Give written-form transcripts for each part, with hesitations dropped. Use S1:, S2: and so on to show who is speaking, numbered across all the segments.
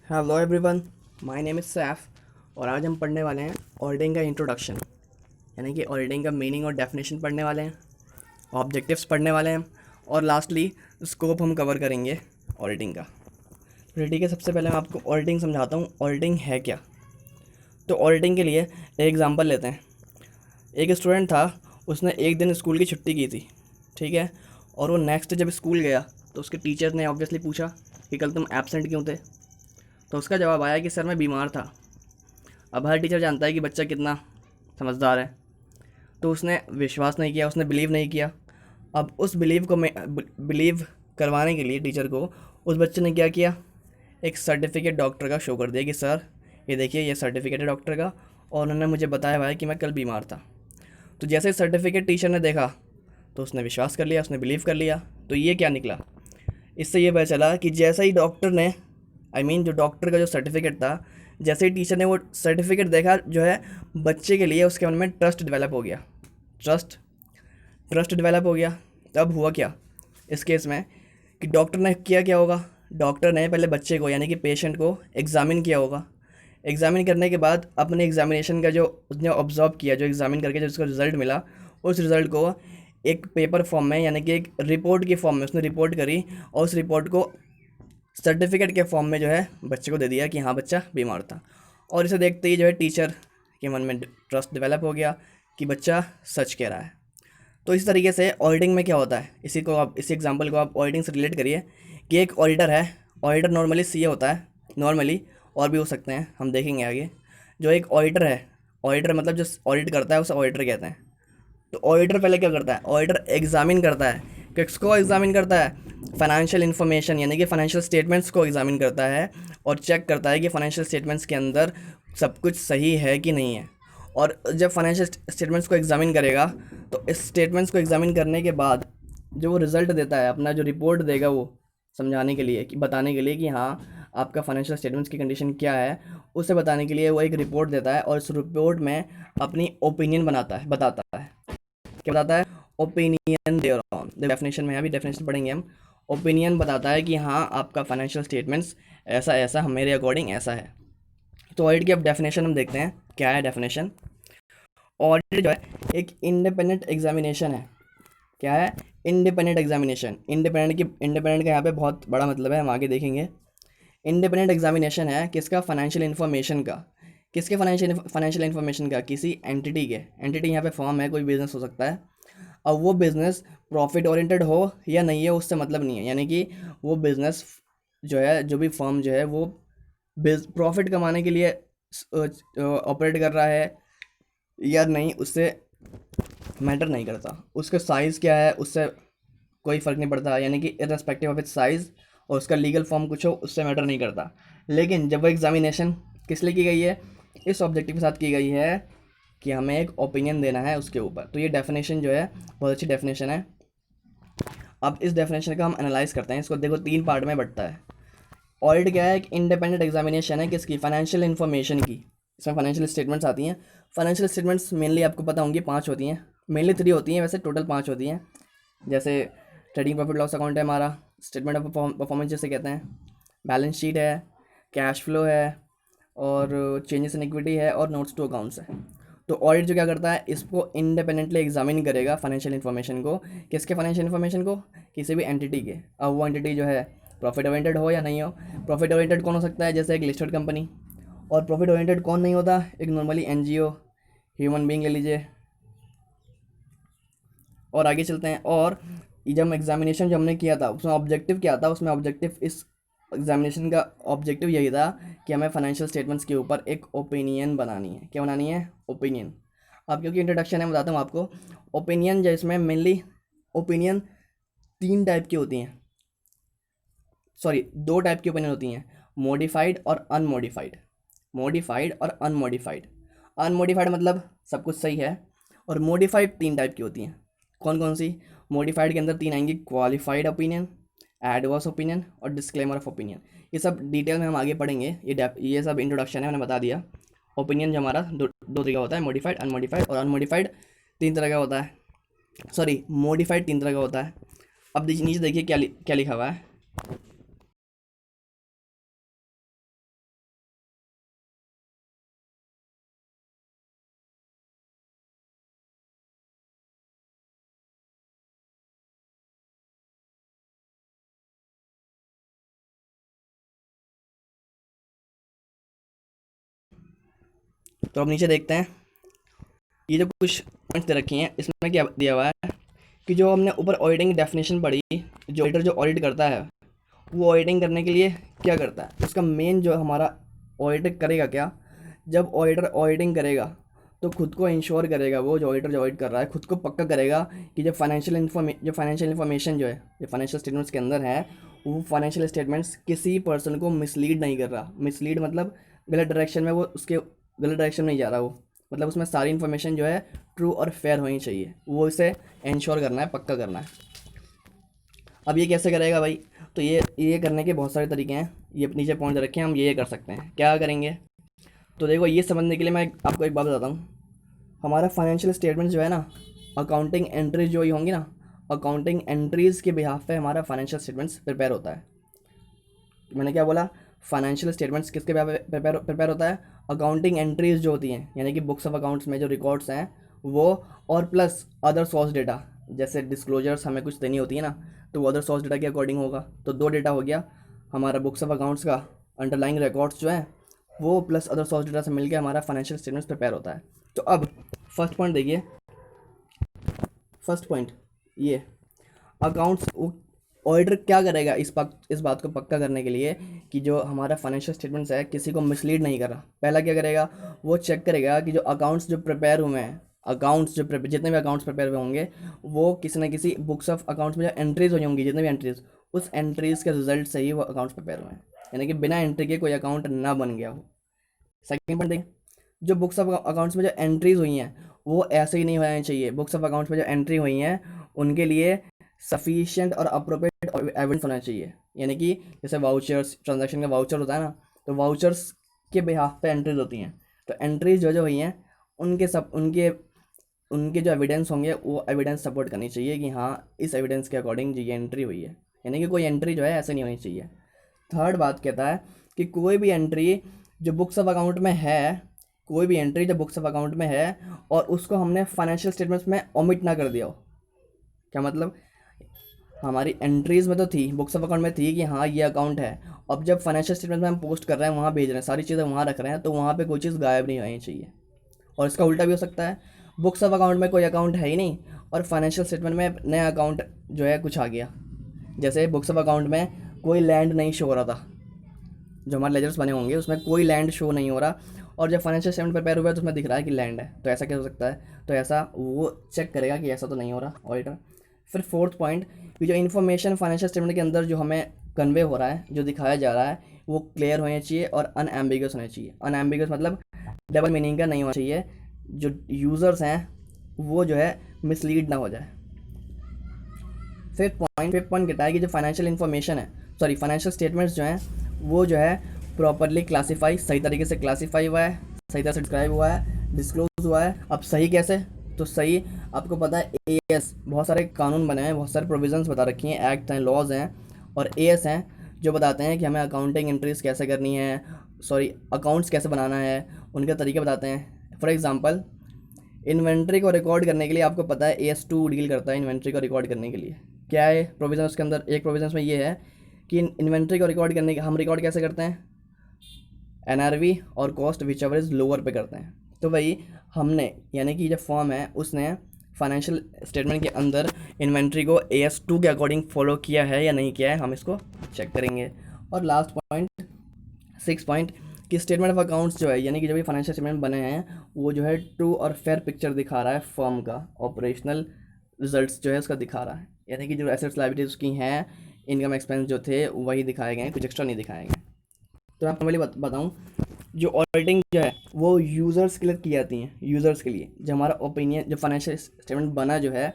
S1: Hello everyone, my name is Saif. और आज हम पढ़ने वाले हैं ऑडिटिंग का इंट्रोडक्शन, यानी कि ऑडिटिंग का मीनिंग और डेफिनेशन पढ़ने वाले हैं, ऑब्जेक्टिव्स पढ़ने वाले हैं और लास्टली स्कोप हम कवर करेंगे ऑडिटिंग का। तो ठीक है, सबसे पहले मैं आपको ऑडिटिंग समझाता हूँ ऑडिटिंग है क्या। तो ऑडिटिंग के लिए एक एग्जांपल लेते हैं। एक स्टूडेंट था, उसने एक दिन स्कूल की छुट्टी की थी, ठीक है। और वो नेक्स्ट जब स्कूल गया तो उसके टीचर ने ऑब्वियसली पूछा कि कल तुम एब्सेंट क्यों थे। तो उसका जवाब आया कि सर मैं बीमार था। अब हर टीचर जानता है कि बच्चा कितना समझदार है, तो उसने विश्वास नहीं किया, उसने बिलीव नहीं किया। अब उस बिलीव करवाने के लिए टीचर को उस बच्चे ने क्या किया, एक सर्टिफिकेट डॉक्टर का शो कर दिया कि सर ये देखिए, ये सर्टिफिकेट है डॉक्टर का और उन्होंने मुझे बताया हुआ है कि मैं कल बीमार था। तो जैसे सर्टिफिकेट टीचर ने देखा तो उसने विश्वास कर लिया, उसने बिलीव कर लिया। तो ये क्या निकला, इससे ये पता चला कि जैसा ही डॉक्टर ने जो डॉक्टर का जो सर्टिफिकेट था, जैसे ही टीचर ने वो सर्टिफिकेट देखा जो है बच्चे के लिए, उसके मन में ट्रस्ट डेवलप हो गया। ट्रस्ट ट्रस्ट डेवलप हो गया। तब हुआ क्या इस केस में कि डॉक्टर ने किया क्या होगा, डॉक्टर ने पहले बच्चे को यानी कि पेशेंट को एग्ज़ामिन किया होगा। एग्ज़ामिन करने के बाद अपने एग्ज़ामिनेशन का जो उसने ऑब्जर्व किया, जो एग्ज़ामिन करके जो उसका रिज़ल्ट मिला, उस रिज़ल्ट को एक पेपर फॉर्म में यानी कि एक रिपोर्ट के फॉर्म में उसने रिपोर्ट करी और उस रिपोर्ट को सर्टिफिकेट के फॉर्म में जो है बच्चे को दे दिया कि हाँ बच्चा बीमार था। और इसे देखते ही जो है टीचर के मन में ट्रस्ट डेवलप हो गया कि बच्चा सच कह रहा है। तो इस तरीके से ऑडिटिंग में क्या होता है, इसी एग्जांपल को आप ऑडिटिंग से रिलेट करिए कि एक ऑडिटर है। ऑडिटर नॉर्मली सीए होता है, नॉर्मली और भी हो सकते हैं, हम देखेंगे आगे। जो एक ऑडिटर है, ऑडिटर मतलब जो ऑडिट करता है उसे ऑडिटर कहते हैं। तो ऑडिटर पहले क्या करता है, ऑडिटर एग्जामिन करता है। किसको एग्जामिन करता है, फाइनेंशियल इन्फॉर्मेशन यानी कि फाइनेंशियल स्टेटमेंट्स को एग्जामिन करता है और चेक करता है कि फाइनेंशियल स्टेटमेंट्स के अंदर सब कुछ सही है कि नहीं है। और जब फाइनेंशियल स्टेटमेंट्स को एग्जामिन करेगा तो इस स्टेटमेंट्स को एग्जामिन करने के बाद जो वो रिज़ल्ट देता है, अपना जो रिपोर्ट देगा, वो समझाने के लिए कि बताने के लिए कि हाँ आपका फाइनेंशियल स्टेटमेंट्स की कंडीशन क्या है, उसे बताने के लिए वो एक रिपोर्ट देता है और उस रिपोर्ट में अपनी ओपिनियन बताता है। क्या बताता है, ओपिनियन देयर ऑन डेफिनेशन में, अभी डेफिनेशन पढ़ेंगे हम। ओपिनियन बताता है कि हाँ आपका फाइनेंशियल स्टेटमेंट्स ऐसा ऐसा मेरे अकॉर्डिंग ऐसा है। तो ऑडिट की अब डेफिनेशन हम देखते हैं क्या है डेफिनेशन। ऑडिट जो है एक इंडिपेंडेंट एग्जामिनेशन है। क्या है, इंडिपेंडेंट एग्जामिनेशन। इंडिपेंडेंट का यहाँ पे बहुत बड़ा मतलब है, हम आगे देखेंगे। इंडिपेंडेंट एग्जामिनेशन है किसका, फाइनेंशियल इन्फॉर्मेशन का। किसके फाइनेंशियल इन्फॉर्मेशन का, किसी एंटिटी के। एंटिटी यहाँ पे फॉर्म है, कोई बिजनेस हो सकता है। अब वो बिज़नेस प्रॉफिट ओरिएंटेड हो या नहीं हो उससे मतलब नहीं है, यानी कि वो बिज़नेस जो है, जो भी फर्म जो है वो प्रॉफिट कमाने के लिए ऑपरेट कर रहा है या नहीं, उससे मैटर नहीं करता। उसका साइज़ क्या है उससे कोई फ़र्क नहीं पड़ता, यानी कि इररेस्पेक्टिव ऑफ इट्स साइज़ और उसका लीगल फॉर्म कुछ हो उससे मैटर नहीं करता। लेकिन जब वो एग्जामिनेशन किस लिए की गई है, इस ऑब्जेक्टिव के साथ की गई है कि हमें एक ओपिनियन देना है उसके ऊपर। तो ये डेफिनेशन जो है बहुत अच्छी डेफिनेशन है। अब इस डेफिनेशन का हम एनालाइज करते हैं। इसको देखो, तीन पार्ट में बंटता है। ऑडिट क्या है, एक इंडिपेंडेंट एग्जामिनेशन है किसकी, फाइनेंशियल इन्फॉर्मेशन की। इसमें फाइनेंशियल स्टेटमेंट्स आती हैं। फाइनेंशियल स्टेटमेंट्स मेनली आपको पता होंगी, पाँच होती हैं। मेनली थ्री होती हैं, वैसे टोटल पाँच होती हैं। जैसे ट्रेडिंग प्रॉफिट लॉस अकाउंट है हमारा, स्टेटमेंट ऑफ परफॉर्मेंस जिसे कहते हैं, बैलेंस शीट है, कैश फ्लो है और चेंजेस इन इक्विटी है और नोट्स टू अकाउंट्स है। तो ऑडिट जो क्या करता है, इसको इंडिपेंडेंटली एग्जामिन करेगा फाइनेंशियल इन्फॉर्मेशन को। किसके फाइनेंशियल इन्फॉर्मेशन को, किसी भी एंटिटी के। अब वो एंटिटी जो है प्रॉफिट ओरिएंटेड हो या नहीं हो। प्रॉफिट ओरिएंटेड कौन हो सकता है, जैसे एक लिस्टेड कंपनी। और प्रॉफिट ओरिएंटेड कौन नहीं होता, एक नॉर्मली एनजीओ, ह्यूमन बीइंग ले लीजिए। और आगे चलते हैं। और जब एग्जामिनेशन जो हमने किया था उसमें ऑब्जेक्टिव क्या था, उसमें ऑब्जेक्टिव, इस एग्जामिनेशन का ऑब्जेक्टिव यही था कि हमें फाइनेंशियल स्टेटमेंट्स के ऊपर एक ओपिनियन बनानी है। क्या बनानी है, ओपिनियन। अब क्योंकि इंट्रोडक्शन है बताता हूँ आपको। ओपिनियन जो इसमें मेनली ओपिनियन तीन टाइप की होती हैं, सॉरी दो टाइप की ओपिनियन होती हैं, मॉडिफाइड और अनमॉडिफाइड। मॉडिफाइड और अनमॉडिफाइड। अनमॉडिफाइड मतलब सब कुछ सही है, और मॉडिफाइड तीन टाइप की होती हैं। कौन कौन सी, मॉडिफाइड के अंदर तीन आएंगी, क्वालिफाइड ओपिनियन, एडवर्स ओपिनियन और डिस्क्लेमर ऑफ ओपिनियन। ये सब डिटेल में हम आगे पढ़ेंगे, ये सब इंट्रोडक्शन है, मैंने बता दिया। ओपिनियन जो हमारा दो दो तरह का होता है, मॉडिफाइड, अनमॉडिफाइड। और अनमॉडिफाइड तीन तरह का होता है, सॉरी मॉडिफाइड तीन तरह का होता है। अब नीचे देखिए क्या लिखा हुआ है। तो अब नीचे देखते हैं, ये जो कुछ पॉइंट्स दे रखी हैं इसमें क्या दिया हुआ है कि जो हमने ऊपर ऑडिटिंग डेफिनेशन पढ़ी, जो ऑडिटर जो ऑडिट करता है वो ऑडिटिंग करने के लिए क्या करता है, उसका मेन जो हमारा ऑडिट करेगा क्या, जब ऑडिटर ऑडिटिंग करेगा तो खुद को इंश्योर करेगा, वो जो ऑडिटर जो ऑडिट कर रहा है खुद को पक्का करेगा कि जो फाइनेंशियल इन्फॉर्मेशन जो है जो फाइनेंशियल स्टेटमेंट्स के अंदर है, वो फाइनेंशियल स्टेटमेंट्स किसी पर्सन को मिसलीड नहीं कर रहा। मिसलीड मतलब गलत डायरेक्शन में, वो उसके गलत डायरेक्शन में नहीं जा रहा वो, मतलब उसमें सारी इन्फॉर्मेशन जो है ट्रू और फेयर होनी चाहिए, वो इसे इंश्योर करना है, पक्का करना है। अब ये कैसे करेगा भाई, तो ये करने के बहुत सारे तरीके हैं, ये नीचे पॉइंट रखे हैं, हम ये कर सकते हैं। क्या करेंगे, तो देखो ये समझने के लिए मैं आपको एक बात बताता हूँ। हमारा फाइनेंशियल स्टेटमेंट जो है ना, अकाउंटिंग एंट्रीज जो ही होंगी ना, अकाउंटिंग एंट्रीज़ के बिहाफ पे हमारा फाइनेंशियल स्टेटमेंट्स प्रिपेयर होता है। मैंने क्या बोला, फाइनेंशियल स्टेटमेंट्स किसके प्रिपेयर होता है, अकाउंटिंग एंट्रीज जो होती हैं, यानी कि बुक्स ऑफ अकाउंट्स में जो रिकॉर्ड्स हैं वो, और प्लस अदर सोर्स डेटा, जैसे डिस्क्लोजर्स हमें कुछ देनी होती है ना, तो वो अदर सोर्स डेटा के अकॉर्डिंग होगा। तो दो डेटा हो गया हमारा, बुक्स ऑफ अकाउंट्स का अंडरलाइंग रिकॉर्ड्स जो है वो, प्लस अदर सोर्स डेटा से मिलकर हमारा फाइनेंशियल स्टेटमेंट्स प्रिपेयर होता है। तो अब फर्स्ट पॉइंट देखिए, फर्स्ट पॉइंट ये अकाउंट्स, ऑडिटर क्या करेगा इस बात को पक्का करने के लिए कि जो हमारा फाइनेंशियल स्टेटमेंट्स है किसी को मिसलीड नहीं कर रहा। पहला क्या करेगा, वो चेक करेगा कि जो अकाउंट्स जो प्रिपेयर हुए हैं, अकाउंट्स जो जितने भी अकाउंट्स प्रिपेयर हुए होंगे वो किसी न किसी बुक्स ऑफ अकाउंट्स में जो एंट्रीज हुई होंगी, जितने भी एंट्रीज, उस एंट्रीज़ के रिजल्ट से ही वो अकाउंट्स प्रिपेयर हुए हैं, यानी कि बिना एंट्री के कोई अकाउंट ना बन गया हो। सेकेंड पॉइंट देखिए, जो बुक्स ऑफ अकाउंट्स में जो एंट्रीज हुई हैं वो ऐसे ही नहीं होनी चाहिए। बुक्स ऑफ अकाउंट्स में जो एंट्री हुई हैं उनके लिए सफिशिएंट और अप्रोप्रिएट एविडेंस होना चाहिए, यानी कि जैसे वाउचर्स, ट्रांजैक्शन का वाउचर होता है ना, तो वाउचर्स के बिहाफ पे एंट्रीज होती हैं। तो एंट्रीज जो हुई हैं उनके जो एविडेंस होंगे वो एविडेंस सपोर्ट करनी चाहिए कि हाँ इस एविडेंस के अकॉर्डिंग ये एंट्री हुई है, यानी कि कोई एंट्री जो है ऐसे नहीं होनी चाहिए। थर्ड बात कहता है कि कोई भी एंट्री जो बुक्स ऑफ अकाउंट में है, कोई भी एंट्री जो बुक्स ऑफ अकाउंट में है और उसको हमने फाइनेंशियल स्टेटमेंट्स में ओमिट ना कर दिया हो। क्या मतलब, हमारी एंट्रीज़ में तो थी, बुक्स ऑफ अकाउंट में थी कि हाँ ये अकाउंट है, अब जब फाइनेंशियल स्टेटमेंट में हम पोस्ट कर रहे हैं, वहाँ भेज रहे हैं, सारी चीज़ें वहाँ रख रहे हैं, तो वहाँ पे कोई चीज़ गायब नहीं होनी चाहिए। और इसका उल्टा भी हो सकता है, बुक्स ऑफ अकाउंट में कोई अकाउंट है ही नहीं और फाइनेंशियल स्टेटमेंट में नया अकाउंट जो है कुछ आ गया, जैसे बुक्स ऑफ अकाउंट में कोई लैंड नहीं शो हो रहा था, जो हमारे लेजर्स बने होंगे उसमें कोई लैंड शो नहीं हो रहा, और जब फाइनेंशियल स्टेटमेंट प्रिपेयर हुआ है तो उसमें दिख रहा है कि लैंड है, तो ऐसा क्या हो सकता है, तो ऐसा वो चेक करेगा कि ऐसा तो नहीं हो रहा ऑडिटर। फिर फोर्थ पॉइंट, कि जो इन्फॉर्मेशन फाइनेंशियल स्टेटमेंट के अंदर जो हमें कन्वे हो रहा है, जो दिखाया जा रहा है, वो क्लियर होना चाहिए और अनएम्बिगस होना चाहिए। अनएम्बिगस मतलब डबल मीनिंग का नहीं होना चाहिए, जो यूज़र्स हैं वो जो है मिसलीड ना हो जाए। फिफ्थ पॉइंट कहता है कि जो फाइनेंशियल इन्फॉर्मेशन है, सॉरी फाइनेंशियल स्टेटमेंट्स जो हैं वो जो है प्रॉपरली क्लासीफाई, सही तरीके से क्लासीफाई हुआ है, सही तरह से डिस्क्राइब हुआ है, डिस्क्लोज हुआ है। अब सही कैसे, तो सही आपको पता है एएस, बहुत सारे कानून बने हैं, बहुत सारे प्रोविजंस बता रखी हैं, एक्ट हैं, लॉज हैं, और एएस हैं जो बताते हैं कि हमें अकाउंटिंग एंट्रीज कैसे करनी है, सॉरी अकाउंट्स कैसे बनाना है, उनके तरीके बताते हैं। फॉर एग्जांपल, इन्वेंट्री को रिकॉर्ड करने के लिए आपको पता है AS2 डील करता है इन्वेंट्री को रिकॉर्ड करने के लिए। क्या है प्रोविज़न उसके अंदर, एक प्रोविज़न में ये है कि इन्वेंट्री को रिकॉर्ड करने के हम रिकॉर्ड कैसे करते हैं, NRV और cost which ever is lower पे करते हैं। तो वही हमने, यानी कि जो फॉर्म है उसने फाइनेंशियल स्टेटमेंट के अंदर इन्वेंट्री को AS2 के अकॉर्डिंग फॉलो किया है या नहीं किया है, हम इसको चेक करेंगे। और लास्ट पॉइंट, 6 पॉइंट, कि स्टेटमेंट ऑफ अकाउंट्स जो है, यानी कि जो भी फाइनेंशियल स्टेटमेंट बने हैं वो जो है ट्रू और फेयर पिक्चर दिखा रहा है फर्म का, ऑपरेशनल रिजल्ट्स जो है उसका दिखा रहा है, यानी कि जो एसेट्स लायबिलिटीज उसकी हैं, इनकम एक्सपेंस जो थे वही दिखाए गए हैं, कुछ एक्स्ट्रा नहीं दिखाए गए। तो मैं पहले बताऊँ, जो ऑडिटिंग जो है वो यूज़र्स के लिए की जाती हैं, यूज़र्स के लिए, जो हमारा ओपिनियन, जो फाइनेंशियल स्टेटमेंट बना जो है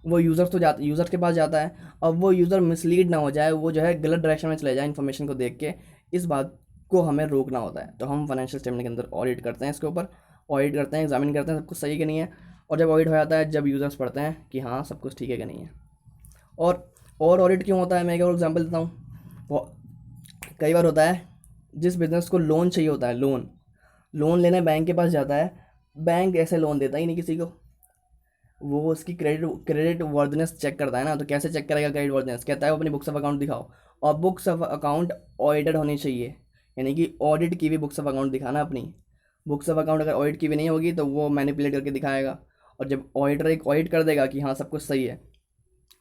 S1: वो यूज़र्स के पास जाता है। अब वो यूज़र मिसलीड ना हो जाए, वो जो है गलत डायरेक्शन में चले जाए इन्फॉर्मेशन को देख के, इस बात को हमें रोकना होता है। तो हम फाइनेंशियल स्टेटमेंट के अंदर ऑडिट करते हैं, इसके ऊपर ऑडिट करते हैं, एग्जामिन करते हैं सब कुछ सही कि नहीं है, और जब ऑडिट हो जाता है, जब यूज़र्स पढ़ते हैं कि हाँ सब कुछ ठीक है कि नहीं है। और ऑडिट क्यों होता है, मैं एक और एग्जाम्पल देता हूँ। वो कई बार होता है, जिस बिज़नेस को लोन चाहिए होता है, लोन लेने बैंक के पास जाता है, बैंक ऐसे लोन देता ही नहीं किसी को, वो उसकी क्रेडिट वर्दनेस चेक करता है ना। तो कैसे चेक करेगा क्रेडिट वर्दनेस, कहता है वो अपनी बुक्स ऑफ अकाउंट दिखाओ, और बुक्स ऑफ अकाउंट ऑडिटेड होनी चाहिए, यानी कि ऑडिट की भी बुक्स ऑफ अकाउंट दिखाना अपनी। बुक्स ऑफ अकाउंट अगर ऑडिट की भी नहीं होगी तो वो मैनिपुलेट करके दिखाएगा, और जब ऑडिटर एक ऑडिट कर देगा कि हाँ सब कुछ सही है,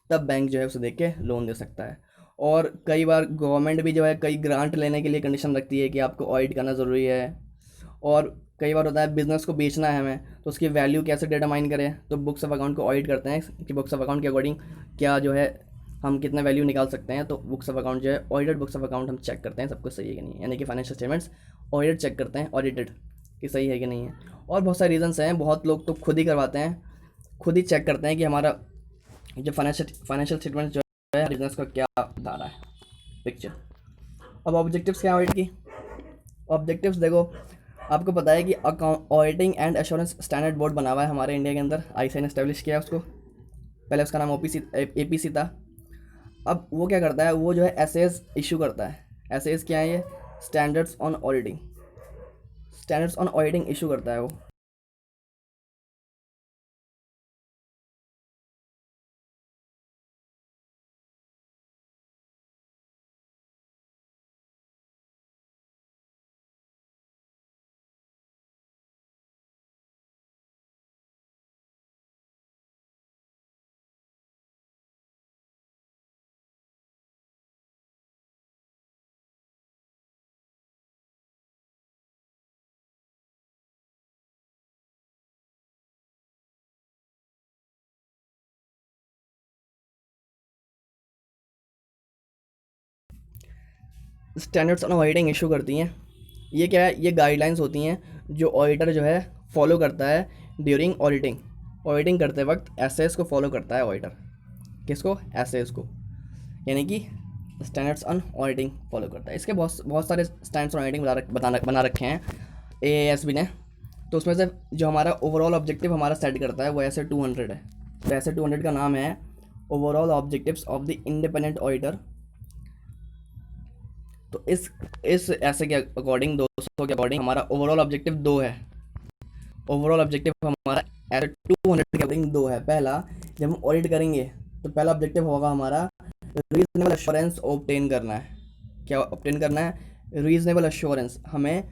S1: तब बैंक जो है उसे देख के लोन दे सकता है। और कई बार गवर्नमेंट भी जो है कई ग्रांट लेने के लिए कंडीशन रखती है कि आपको ऑडिट करना ज़रूरी है। और कई बार होता है बिज़नेस को बेचना है हमें, तो उसकी वैल्यू कैसे डिटरमाइन करें, तो बुक्स ऑफ अकाउंट को ऑडिट करते हैं कि बुक्स ऑफ अकाउंट के अकॉर्डिंग क्या जो है हम कितना वैल्यू निकाल सकते हैं। तो बुक्स ऑफ अकाउंट जो है ऑडिटेड बुक्स ऑफ अकाउंट हम चेक करते हैं सब कुछ सही है कि नहीं, यानी कि फाइनेंशियल स्टेटमेंट्स ऑडिट चेक करते हैं ऑडिटेड कि सही है कि नहीं है। और बहुत सारे रीजंस हैं, बहुत लोग तो खुद ही करवाते हैं, खुद ही चेक करते हैं कि हमारा जो फाइनेंशियल स्टेटमेंट जो है बिजनेस का क्या बता रहा है पिक्चर। अब ऑब्जेक्टिव्स क्या है ऑडिट की? ऑब्जेक्टिव्स देखो, आपको पता है कि account auditing and assurance standard board बना हुआ है हमारे इंडिया के अंदर, आईसीए ने एस्टेब्लिश किया है उसको, पहले उसका नाम एपीसी था। अब वो क्या करता है, वो जो है एसएस इशू करता है। एसएस क्या है? ये standards on auditing, standards on auditing issue करता है वो। स्टैंडर्ड्स ऑन ऑडिटिंग इशू करती हैं। ये क्या है? ये गाइडलाइंस होती हैं जो ऑडिटर जो है फॉलो करता है ड्यूरिंग ऑडिटिंग। ऑडिटिंग करते वक्त एसएस को फॉलो करता है ऑडिटर। किसको? एसएस को, यानी कि स्टैंडर्ड्स ऑन ऑडिटिंग फॉलो करता है। इसके बहुत बहुत सारे स्टैंडर्ड्स ऑन ऑडिटिंग बना रखे हैं एएएसबी ने। तो उसमें से जो हमारा ओवरऑल ऑब्जेक्टिव हमारा सेट करता है वो ऐसे 200 है। तो ऐसे 200 का नाम है overall objectives of the independent auditor. तो इस ऐसे के अकॉर्डिंग 200 के अकॉर्डिंग हमारा ओवरऑल ऑब्जेक्टिव 2 है। ओवरऑल ऑब्जेक्टिव हमारा ऐसे 200 के अकॉर्डिंग 2 है। पहला, जब हम ऑडिट करेंगे तो पहला ऑब्जेक्टिव होगा हमारा रीजनेबल एश्योरेंस ऑब्टेन करना है। क्या ऑब्टेन करना है? Reasonable assurance. हमें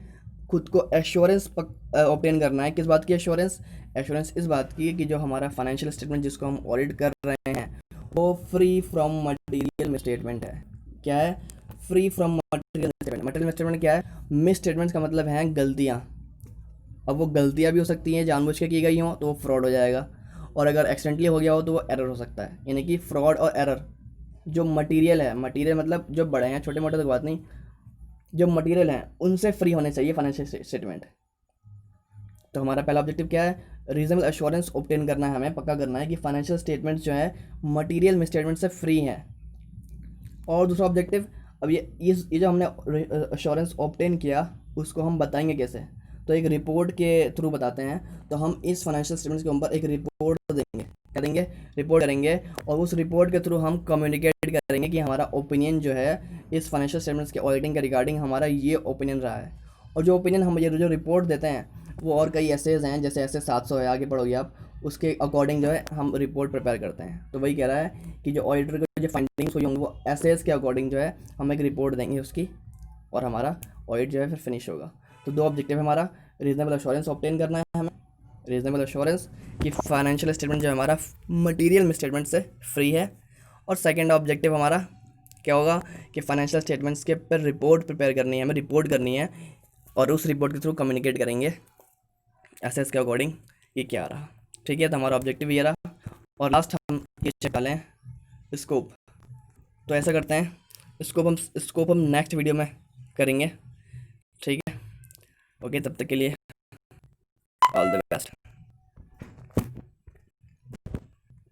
S1: खुद को एश्योरेंस ऑब्टेन करना है। किस बात की एश्योरेंस? एश्योरेंस इस बात की कि जो हमारा फाइनेंशियल स्टेटमेंट जिसको हम ऑडिट कर रहे हैं वो फ्री फ्रॉम मटेरियल मिसस्टेटमेंट है। क्या है? Free from material misstatement. Material misstatement क्या है? मिसस्टेटमेंट्स का मतलब है गलतियाँ। अब वो गलतियाँ भी हो सकती हैं जानबूझ के की गई हों तो वो फ्रॉड हो जाएगा, और अगर एक्सीडेंटली हो गया हो तो वो एरर हो सकता है। यानी कि फ्रॉड और एरर जो मटेरियल है, मटेरियल मतलब जो बड़े हैं, छोटे मोटे तो बात नहीं, जो मटेरियल हैं उनसे फ्री होने चाहिए फाइनेंशियल स्टेटमेंट। तो हमारा पहला ऑब्जेक्टिव क्या है? रीजनेबल एश्योरेंस ऑब्टेन करना है, हमें पक्का करना है कि फाइनेंशियल स्टेटमेंट्स जो है मटेरियल मिसस्टेटमेंट से फ्री हैं। और दूसरा ऑब्जेक्टिव, अब ये जो हमने एश्योरेंस ऑब्टेन किया उसको हम बताएंगे कैसे? तो एक रिपोर्ट के थ्रू बताते हैं। तो हम इस फाइनेंशियल स्टेटमेंट्स के ऊपर एक रिपोर्ट देंगे। क्या देंगे? रिपोर्ट करेंगे, और उस रिपोर्ट के थ्रू हम कम्युनिकेट करेंगे कि हमारा ओपिनियन जो है इस फाइनेंशियल स्टेटमेंट्स के ऑडिटिंग के रिगार्डिंग हमारा ये ओपिनियन रहा है। और जो ओपिनियन हम ये जो रिपोर्ट देते हैं वो और कई एसेज हैं, जैसे ऐसे 700 है, आगे पढ़ोगे आप, उसके अकॉर्डिंग जो है हम रिपोर्ट प्रिपेयर करते हैं। तो वही कह रहा है कि जो ऑडिटर को जो फाइंडिंग्स हुई होंगी वो एसेज के अकॉर्डिंग जो है हम एक रिपोर्ट देंगे उसकी, और हमारा ऑडिट जो है फिर फिनिश होगा। तो दो ऑब्जेक्टिव है हमारा, रीजनेबल एश्योरेंस ऑब्टेन करना है हमें, रीजनेबल एश्योरेंस कि फाइनेंशियल स्टेटमेंट जो है हमारा मटेरियल मिसस्टेटमेंट से फ्री है। और सेकंड ऑब्जेक्टिव हमारा क्या होगा कि फाइनेंशियल स्टेटमेंट्स के पर रिपोर्ट प्रिपेयर करनी है, हमें रिपोर्ट करनी है, और उस रिपोर्ट के थ्रू कम्युनिकेट करेंगे एसेस के अकॉर्डिंग ये क्या रहा। ठीक है, तो हमारा ऑब्जेक्टिव ये रहा। और लास्ट हम ये चेक लें स्कोप। तो ऐसा करते हैं, स्कोप हम नेक्स्ट वीडियो में करेंगे। ठीक है, ओके, तब तक के लिए